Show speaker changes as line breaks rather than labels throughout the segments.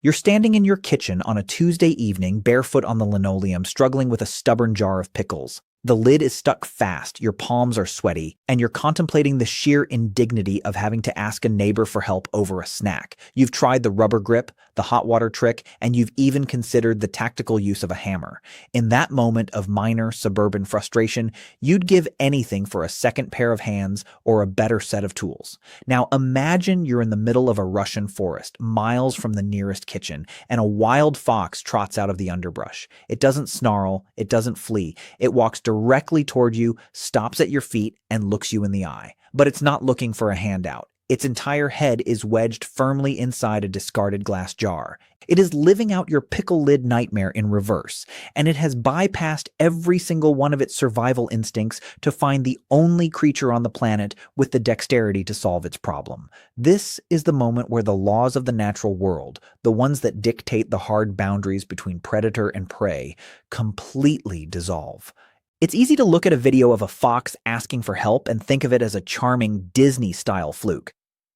You're standing in your kitchen on a Tuesday evening, barefoot on the linoleum, struggling with a stubborn jar of pickles. The lid is stuck fast, your palms are sweaty, and you're contemplating the sheer indignity of having to ask a neighbor for help over a snack. You've tried the rubber grip, the hot water trick, and you've even considered the tactical use of a hammer. In that moment of minor suburban frustration, you'd give anything for a second pair of hands or a better set of tools. Now imagine you're in the middle of a Russian forest, miles from the nearest kitchen, and a wild fox trots out of the underbrush. It doesn't snarl, it doesn't flee, it walks directly toward you, stops at your feet, and looks you in the eye. But it's not looking for a handout. Its entire head is wedged firmly inside a discarded glass jar. It is living out your pickle lid nightmare in reverse, and it has bypassed every single one of its survival instincts to find the only creature on the planet with the dexterity to solve its problem. This is the moment where the laws of the natural world, the ones that dictate the hard boundaries between predator and prey, completely dissolve. It's easy to look at a video of a fox asking for help and think of it as a charming Disney-style fluke.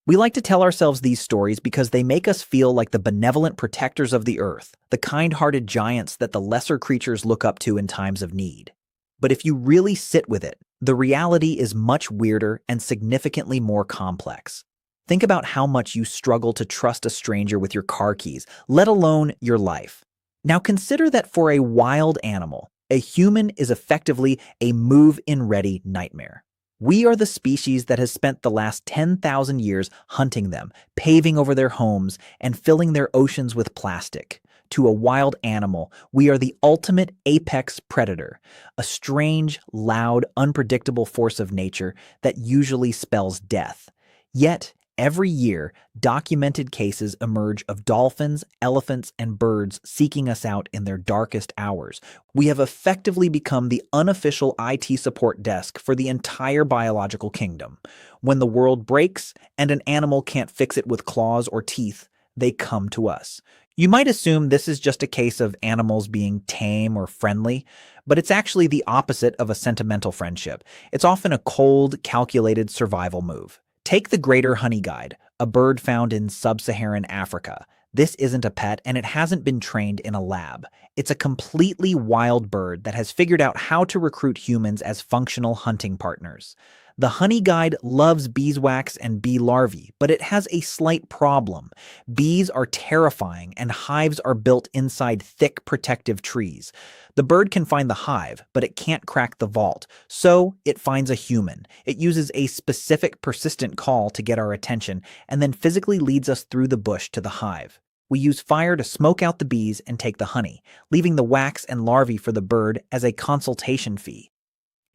We like to tell ourselves these stories because they make us feel like the benevolent protectors of the earth, the kind-hearted giants that the lesser creatures look up to in times of need. But if you really sit with it, the reality is much weirder and significantly more complex. Think about how much you struggle to trust a stranger with your car keys, let alone your life. Now consider that for a wild animal, a human is effectively a move-in-ready nightmare. We are the species that has spent the last 10,000 years hunting them, paving over their homes, and filling their oceans with plastic. To a wild animal, we are the ultimate apex predator, a strange, loud, unpredictable force of nature that usually spells death. Yet, every year, documented cases emerge of dolphins, elephants, and birds seeking us out in their darkest hours. We have effectively become the unofficial IT support desk for the entire biological kingdom. When the world breaks and an animal can't fix it with claws or teeth, they come to us. You might assume this is just a case of animals being tame or friendly, but it's actually the opposite of a sentimental friendship. It's often a cold, calculated survival move. Take the greater honeyguide, a bird found in sub-Saharan Africa. This isn't a pet, and it hasn't been trained in a lab. It's a completely wild bird that has figured out how to recruit humans as functional hunting partners. The honeyguide loves beeswax and bee larvae, but it has a slight problem. Bees are terrifying, and hives are built inside thick, protective trees. The bird can find the hive, but it can't crack the vault, so it finds a human. It uses a specific, persistent call to get our attention, and then physically leads us through the bush to the hive. We use fire to smoke out the bees and take the honey, leaving the wax and larvae for the bird as a consultation fee.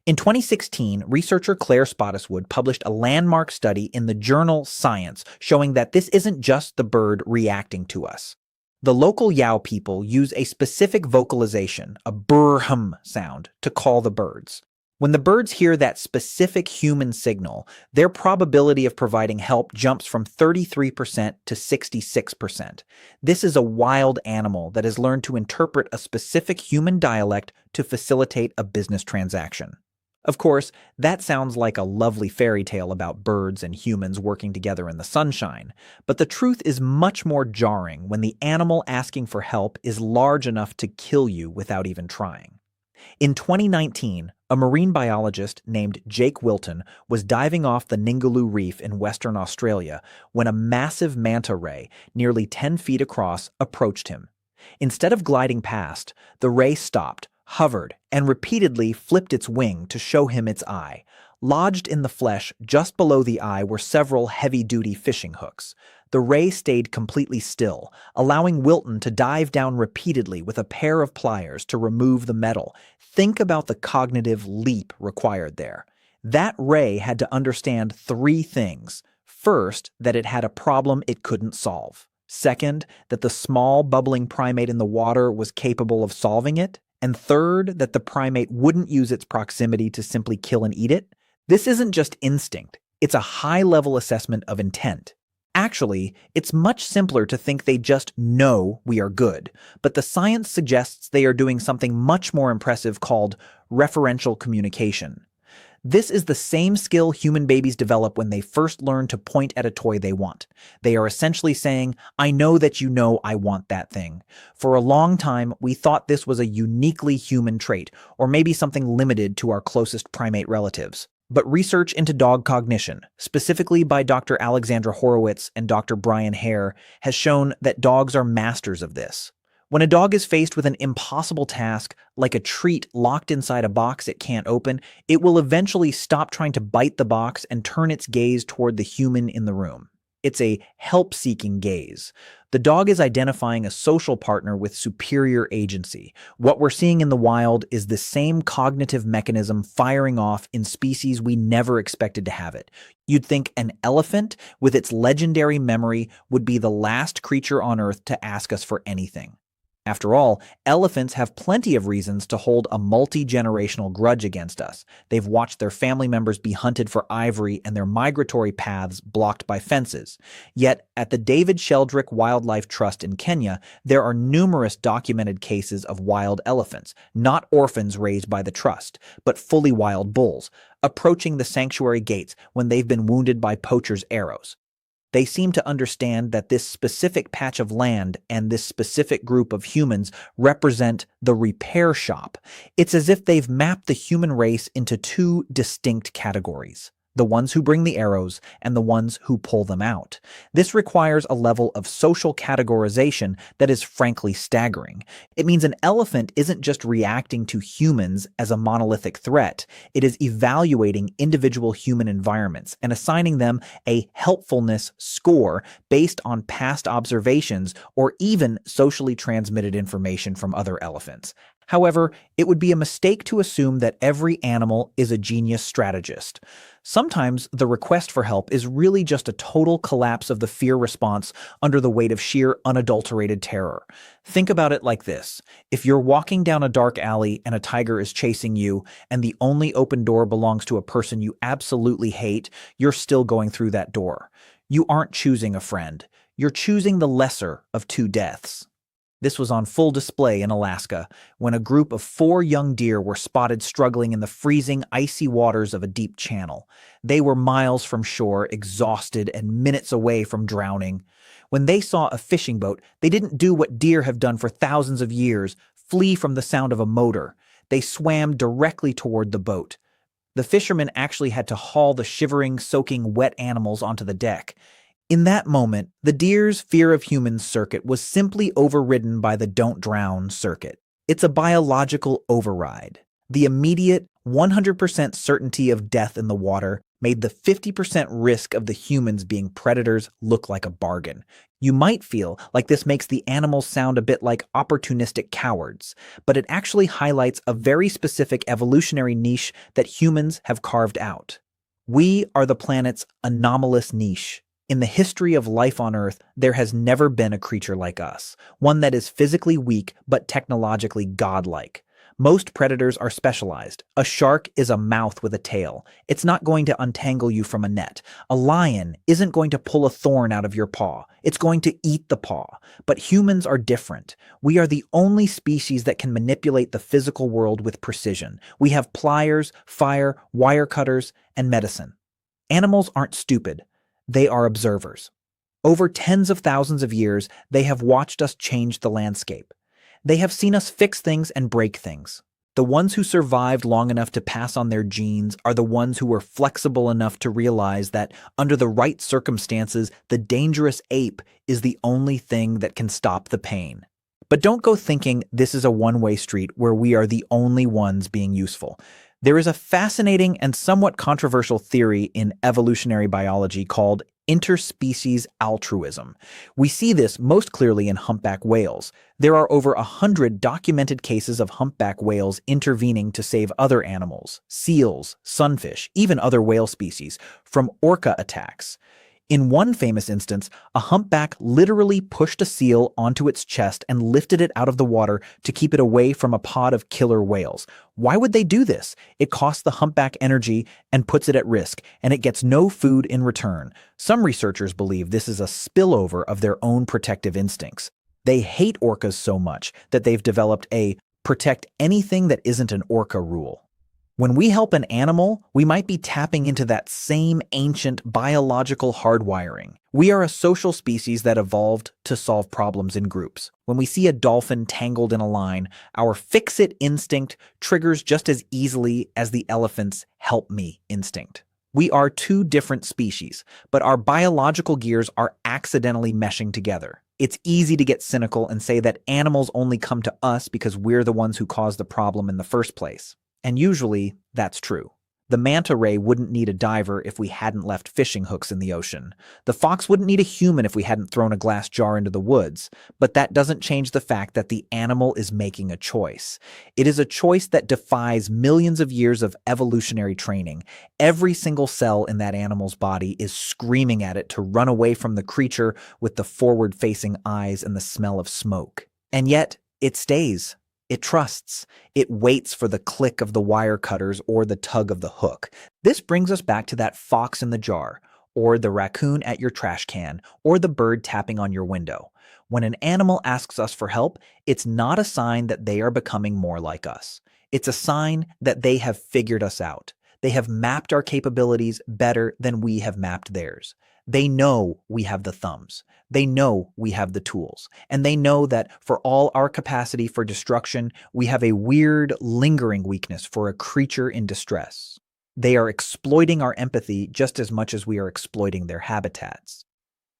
In 2016, researcher Claire Spottiswoode published a landmark study in the journal Science showing that this isn't just the bird reacting to us. The local Yao people use a specific vocalization, a brr-hum sound, to call the birds. When the birds hear that specific human signal, their probability of providing help jumps from 33% to 66%. This is a wild animal that has learned to interpret a specific human dialect to facilitate a business transaction. Of course, that sounds like a lovely fairy tale about birds and humans working together in the sunshine, but the truth is much more jarring when the animal asking for help is large enough to kill you without even trying. In 2019, a marine biologist named Jake Wilton was diving off the Ningaloo Reef in Western Australia when a massive manta ray, nearly 10 feet across, approached him. Instead of gliding past, the ray stopped, hovered, and repeatedly flipped its wing to show him its eye. Lodged in the flesh just below the eye were several heavy-duty fishing hooks. The ray stayed completely still, allowing Wilton to dive down repeatedly with a pair of pliers to remove the metal. Think about the cognitive leap required there. That ray had to understand three things. First, that it had a problem it couldn't solve. Second, that the small, bubbling primate in the water was capable of solving it. And third, that the primate wouldn't use its proximity to simply kill and eat it. This isn't just instinct, it's a high-level assessment of intent. Actually, it's much simpler to think they just know we are good, but the science suggests they are doing something much more impressive called referential communication. This is the same skill human babies develop when they first learn to point at a toy they want. They are essentially saying, I know that you know I want that thing. For a long time, we thought this was a uniquely human trait, or maybe something limited to our closest primate relatives. But research into dog cognition, specifically by Dr. Alexandra Horowitz and Dr. Brian Hare, has shown that dogs are masters of this. When a dog is faced with an impossible task, like a treat locked inside a box it can't open, it will eventually stop trying to bite the box and turn its gaze toward the human in the room. It's a help-seeking gaze. The dog is identifying a social partner with superior agency. What we're seeing in the wild is the same cognitive mechanism firing off in species we never expected to have it. You'd think an elephant, with its legendary memory, would be the last creature on Earth to ask us for anything. After all, elephants have plenty of reasons to hold a multi-generational grudge against us. They've watched their family members be hunted for ivory and their migratory paths blocked by fences. Yet, at the David Sheldrick Wildlife Trust in Kenya, there are numerous documented cases of wild elephants, not orphans raised by the trust, but fully wild bulls, approaching the sanctuary gates when they've been wounded by poachers' arrows. They seem to understand that this specific patch of land and this specific group of humans represent the repair shop. It's as if they've mapped the human race into two distinct categories: the ones who bring the arrows and the ones who pull them out. This requires a level of social categorization that is frankly staggering. It means an elephant isn't just reacting to humans as a monolithic threat. It is evaluating individual human environments and assigning them a helpfulness score based on past observations or even socially transmitted information from other elephants. However, it would be a mistake to assume that every animal is a genius strategist. Sometimes the request for help is really just a total collapse of the fear response under the weight of sheer unadulterated terror. Think about it like this. If you're walking down a dark alley and a tiger is chasing you, and the only open door belongs to a person you absolutely hate, you're still going through that door. You aren't choosing a friend. You're choosing the lesser of two deaths. This was on full display in Alaska, when a group of 4 young deer were spotted struggling in the freezing, icy waters of a deep channel. They were miles from shore, exhausted and minutes away from drowning. When they saw a fishing boat, they didn't do what deer have done for thousands of years, flee from the sound of a motor. They swam directly toward the boat. The fishermen actually had to haul the shivering, soaking, wet animals onto the deck. In that moment, the deer's fear of humans circuit was simply overridden by the don't drown circuit. It's a biological override. The immediate, 100% certainty of death in the water made the 50% risk of the humans being predators look like a bargain. You might feel like this makes the animals sound a bit like opportunistic cowards, but it actually highlights a very specific evolutionary niche that humans have carved out. We are the planet's anomalous niche. In the history of life on Earth, there has never been a creature like us, one that is physically weak but technologically godlike. Most predators are specialized. A shark is a mouth with a tail. It's not going to untangle you from a net. A lion isn't going to pull a thorn out of your paw. It's going to eat the paw. But humans are different. We are the only species that can manipulate the physical world with precision. We have pliers, fire, wire cutters, and medicine. Animals aren't stupid. They are observers. Over tens of thousands of years, they have watched us change the landscape. They have seen us fix things and break things. The ones who survived long enough to pass on their genes are the ones who were flexible enough to realize that, under the right circumstances, the dangerous ape is the only thing that can stop the pain. But don't go thinking this is a one-way street where we are the only ones being useful. There is a fascinating and somewhat controversial theory in evolutionary biology called interspecies altruism. We see this most clearly in humpback whales. There are over 100 documented cases of humpback whales intervening to save other animals, seals, sunfish, even other whale species, from orca attacks. In one famous instance, a humpback literally pushed a seal onto its chest and lifted it out of the water to keep it away from a pod of killer whales. Why would they do this? It costs the humpback energy and puts it at risk, and it gets no food in return. Some researchers believe this is a spillover of their own protective instincts. They hate orcas so much that they've developed a protect anything that isn't an orca rule. When we help an animal, we might be tapping into that same ancient biological hardwiring. We are a social species that evolved to solve problems in groups. When we see a dolphin tangled in a line, our fix-it instinct triggers just as easily as the elephant's help me instinct. We are two different species, but our biological gears are accidentally meshing together. It's easy to get cynical and say that animals only come to us because we're the ones who caused the problem in the first place. And usually, that's true. The manta ray wouldn't need a diver if we hadn't left fishing hooks in the ocean. The fox wouldn't need a human if we hadn't thrown a glass jar into the woods. But that doesn't change the fact that the animal is making a choice. It is a choice that defies millions of years of evolutionary training. Every single cell in that animal's body is screaming at it to run away from the creature with the forward-facing eyes and the smell of smoke. And yet, it stays. It trusts. It waits for the click of the wire cutters or the tug of the hook. This brings us back to that fox in the jar, or the raccoon at your trash can, or the bird tapping on your window. When an animal asks us for help, it's not a sign that they are becoming more like us. It's a sign that they have figured us out. They have mapped our capabilities better than we have mapped theirs. They know we have the thumbs. They know we have the tools. And they know that for all our capacity for destruction, we have a weird, lingering weakness for a creature in distress. They are exploiting our empathy just as much as we are exploiting their habitats.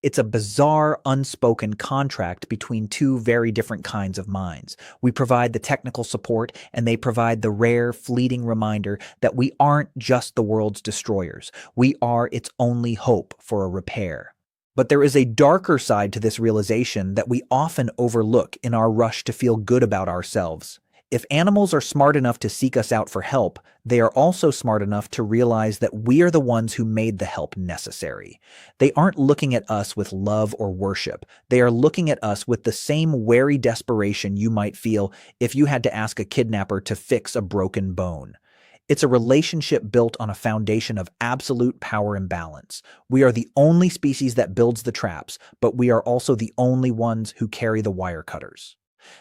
It's a bizarre, unspoken contract between two very different kinds of minds. We provide the technical support, and they provide the rare, fleeting reminder that we aren't just the world's destroyers. We are its only hope for a repair. But there is a darker side to this realization that we often overlook in our rush to feel good about ourselves. If animals are smart enough to seek us out for help, they are also smart enough to realize that we are the ones who made the help necessary. They aren't looking at us with love or worship. They are looking at us with the same wary desperation you might feel if you had to ask a kidnapper to fix a broken bone. It's a relationship built on a foundation of absolute power imbalance. We are the only species that builds the traps, but we are also the only ones who carry the wire cutters.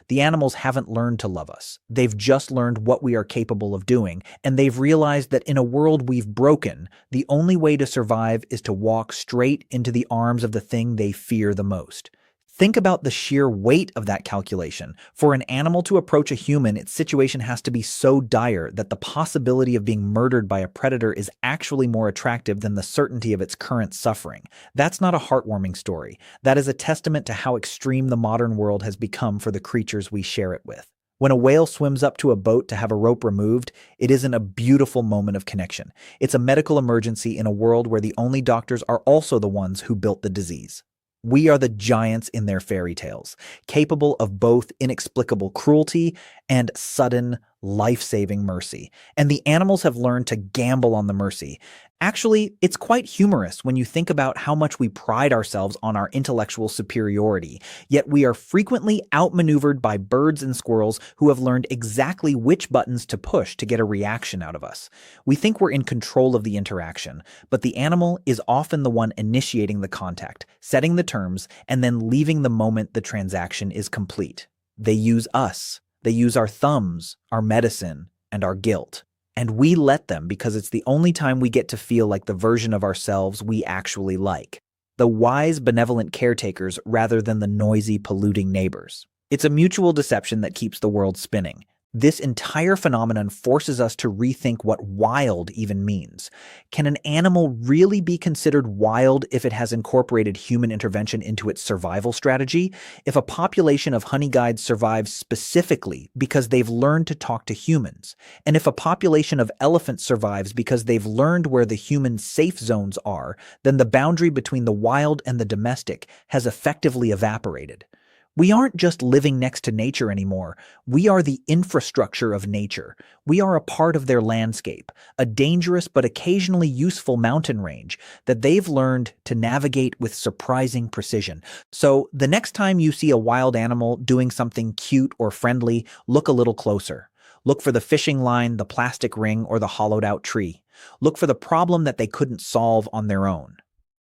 The animals haven't learned to love us. They've just learned what we are capable of doing, and they've realized that in a world we've broken, the only way to survive is to walk straight into the arms of the thing they fear the most. Think about the sheer weight of that calculation. For an animal to approach a human, its situation has to be so dire that the possibility of being murdered by a predator is actually more attractive than the certainty of its current suffering. That's not a heartwarming story. That is a testament to how extreme the modern world has become for the creatures we share it with. When a whale swims up to a boat to have a rope removed, it isn't a beautiful moment of connection. It's a medical emergency in a world where the only doctors are also the ones who built the disease. We are the giants in their fairy tales, capable of both inexplicable cruelty and sudden, life-saving mercy. And the animals have learned to gamble on the mercy. Actually, it's quite humorous when you think about how much we pride ourselves on our intellectual superiority, yet we are frequently outmaneuvered by birds and squirrels who have learned exactly which buttons to push to get a reaction out of us. We think we're in control of the interaction, but the animal is often the one initiating the contact, setting the terms, and then leaving the moment the transaction is complete. They use us. They use our thumbs, our medicine, and our guilt. And we let them because it's the only time we get to feel like the version of ourselves we actually like. The wise, benevolent caretakers rather than the noisy, polluting neighbors. It's a mutual deception that keeps the world spinning. This entire phenomenon forces us to rethink what wild even means. Can an animal really be considered wild if it has incorporated human intervention into its survival strategy? If a population of honeyguides survives specifically because they've learned to talk to humans, and if a population of elephants survives because they've learned where the human safe zones are, then the boundary between the wild and the domestic has effectively evaporated. We aren't just living next to nature anymore. We are the infrastructure of nature. We are a part of their landscape, a dangerous but occasionally useful mountain range that they've learned to navigate with surprising precision. So the next time you see a wild animal doing something cute or friendly, look a little closer. Look for the fishing line, the plastic ring, or the hollowed-out tree. Look for the problem that they couldn't solve on their own.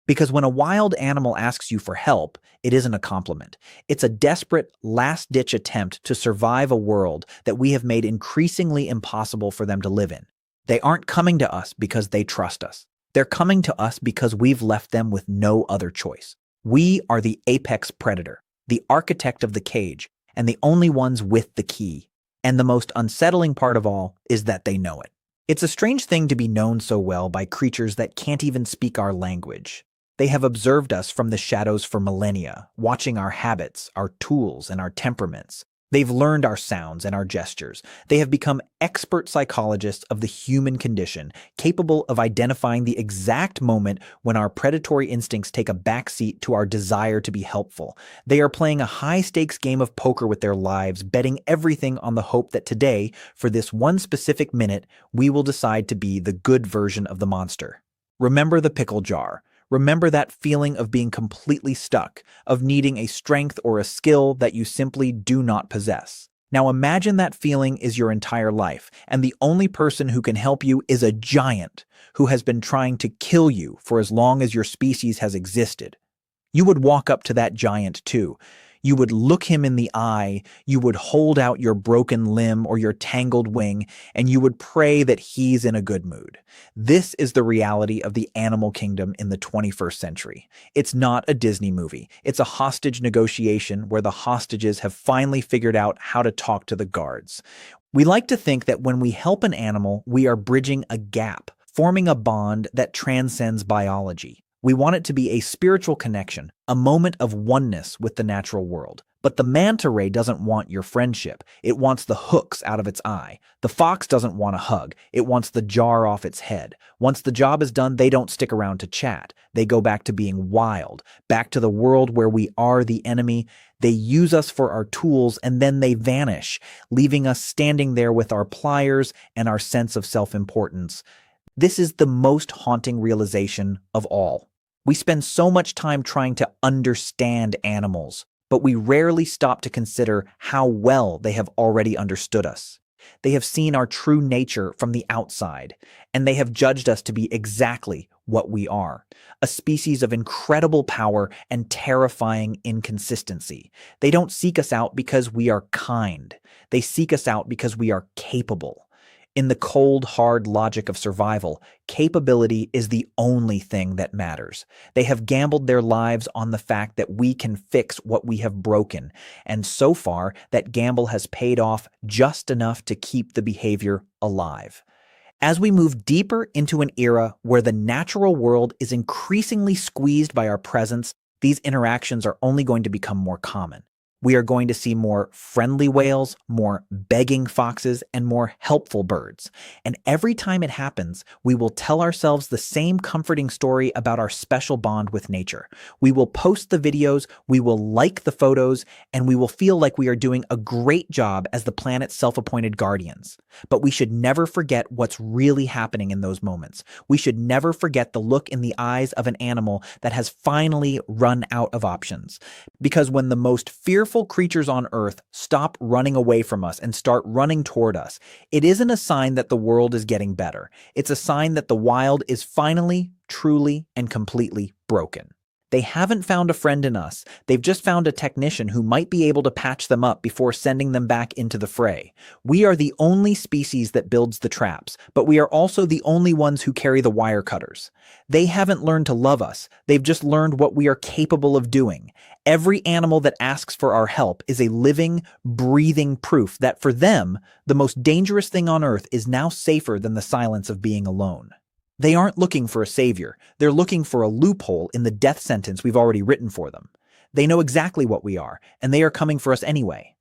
Because when a wild animal asks you for help, it isn't a compliment. It's a desperate, last-ditch attempt to survive a world that we have made increasingly impossible for them to live in. They aren't coming to us because they trust us. They're coming to us because we've left them with no other choice. We are the apex predator, the architect of the cage, and the only ones with the key. And the most unsettling part of all is that they know it. It's a strange thing to be known so well by creatures that can't even speak our language. They have observed us from the shadows for millennia, watching our habits, our tools, and our temperaments. They've learned our sounds and our gestures. They have become expert psychologists of the human condition, capable of identifying the exact moment when our predatory instincts take a backseat to our desire to be helpful. They are playing a high-stakes game of poker with their lives, betting everything on the hope that today, for this one specific minute, we will decide to be the good version of the monster. Remember the pickle jar. Remember that feeling of being completely stuck, of needing a strength or a skill that you simply do not possess. Now imagine that feeling is your entire life, and the only person who can help you is a giant who has been trying to kill you for as long as your species has existed. You would walk up to that giant too. You would look him in the eye, you would hold out your broken limb or your tangled wing, and you would pray that he's in a good mood. This is the reality of the animal kingdom in the 21st century. It's not a Disney movie. It's a hostage negotiation where the hostages have finally figured out how to talk to the guards. We like to think that when we help an animal, we are bridging a gap, forming a bond that transcends biology. We want it to be a spiritual connection, a moment of oneness with the natural world. But the manta ray doesn't want your friendship. It wants the hooks out of its eye. The fox doesn't want a hug. It wants the jar off its head. Once the job is done, they don't stick around to chat. They go back to being wild, back to the world where we are the enemy. They use us for our tools, and then they vanish, leaving us standing there with our pliers and our sense of self-importance. This is the most haunting realization of all. We spend so much time trying to understand animals, but we rarely stop to consider how well they have already understood us. They have seen our true nature from the outside, and they have judged us to be exactly what we are, a species of incredible power and terrifying inconsistency. They don't seek us out because we are kind. They seek us out because we are capable. In the cold, hard logic of survival, capability is the only thing that matters. They have gambled their lives on the fact that we can fix what we have broken, and so far, that gamble has paid off just enough to keep the behavior alive. As we move deeper into an era where the natural world is increasingly squeezed by our presence, these interactions are only going to become more common. We are going to see more friendly whales, more begging foxes, and more helpful birds. And every time it happens, we will tell ourselves the same comforting story about our special bond with nature. We will post the videos, we will like the photos, and we will feel like we are doing a great job as the planet's self-appointed guardians. But we should never forget what's really happening in those moments. We should never forget the look in the eyes of an animal that has finally run out of options. Because when the most fearful creatures on Earth stop running away from us and start running toward us, it isn't a sign that the world is getting better. It's a sign that the wild is finally, truly, and completely broken. They haven't found a friend in us. They've just found a technician who might be able to patch them up before sending them back into the fray. We are the only species that builds the traps, but we are also the only ones who carry the wire cutters. They haven't learned to love us. They've just learned what we are capable of doing. Every animal that asks for our help is a living, breathing proof that for them, the most dangerous thing on Earth is now safer than the silence of being alone. They aren't looking for a savior. They're looking for a loophole in the death sentence we've already written for them. They know exactly what we are, and they are coming for us anyway.